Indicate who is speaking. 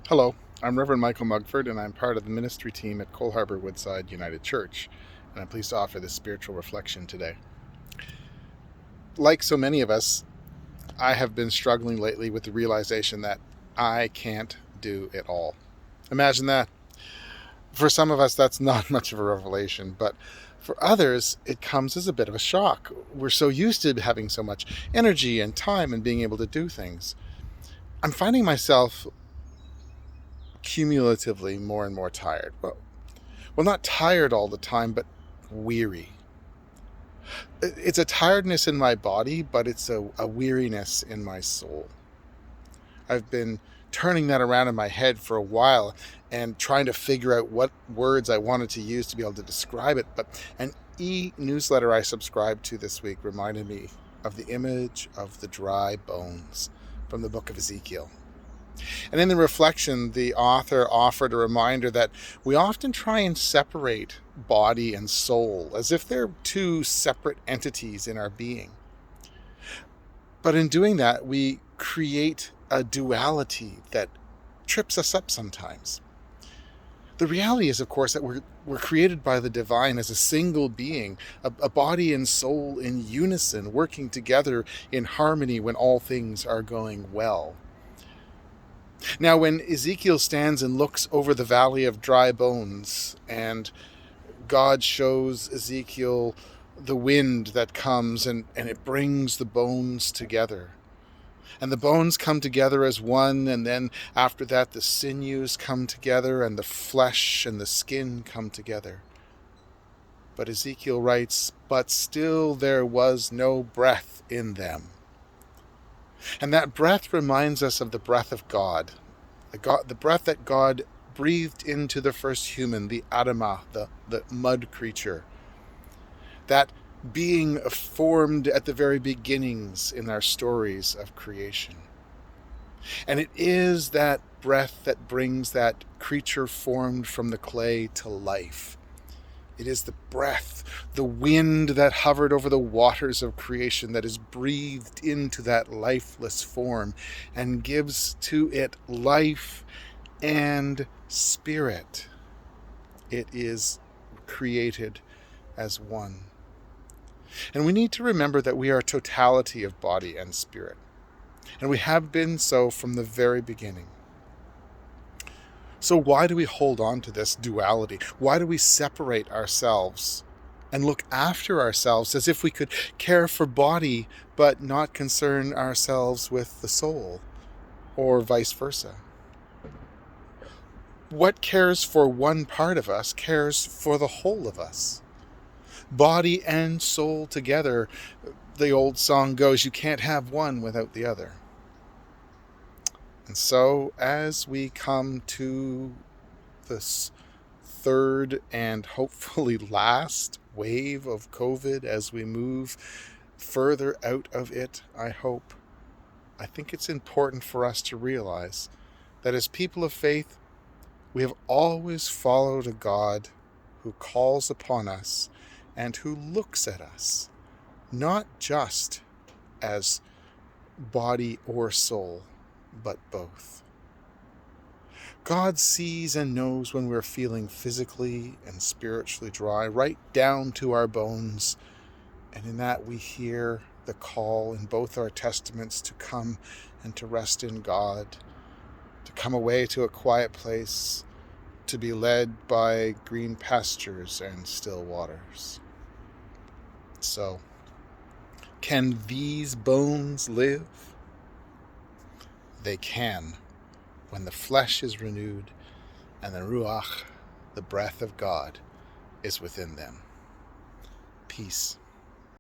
Speaker 1: Hello, I'm Reverend Michael Mugford, and I'm part of the ministry team at Cole Harbour Woodside United Church, and I'm pleased to offer this spiritual reflection today. Like so many of us, I have been struggling lately with the realization that I can't do it all. Imagine that. For some of us, that's not much of a revelation, but for others, it comes as a bit of a shock. We're so used to having so much energy and time and being able to do things. I'm finding myself cumulatively more and more tired. Well, not tired all the time, but weary. It's a tiredness in my body, but it's a weariness in my soul. I've been turning that around in my head for a while and trying to figure out what words I wanted to use to be able to describe it. But an e-newsletter I subscribed to this week reminded me of the image of the dry bones from the book of Ezekiel. And in the reflection, the author offered a reminder that we often try and separate body and soul as if they're two separate entities in our being. But in doing that, we create a duality that trips us up sometimes. The reality is, of course, that we're created by the divine as a single being, a body and soul in unison, working together in harmony when all things are going well. Now, when Ezekiel stands and looks over the valley of dry bones, and God shows Ezekiel the wind that comes and it brings the bones together. And the bones come together as one, and then after that the sinews come together, and the flesh and the skin come together. But Ezekiel writes, "But still there was no breath in them." And that breath reminds us of the breath of God. The breath that God breathed into the first human, the Adamah, the mud creature. That being formed at the very beginnings in our stories of creation. And it is that breath that brings that creature formed from the clay to life. It is the breath, the wind that hovered over the waters of creation that is breathed into that lifeless form and gives to it life and spirit. It is created as one. And we need to remember that we are a totality of body and spirit. And we have been so from the very beginning. So why do we hold on to this duality? Why do we separate ourselves and look after ourselves as if we could care for body but not concern ourselves with the soul, or vice versa? What cares for one part of us cares for the whole of us. Body and soul together. The old song goes, you can't have one without the other. And so as we come to this third and hopefully last wave of COVID, as we move further out of it, I think it's important for us to realize that as people of faith, we have always followed a God who calls upon us and who looks at us, not just as body or soul, but both. God sees and knows when we're feeling physically and spiritually dry, right down to our bones. And in that we hear the call in both our testaments to come and to rest in God, to come away to a quiet place, to be led by green pastures and still waters. So, can these bones live? They can, when the flesh is renewed and the Ruach, the breath of God, is within them. Peace.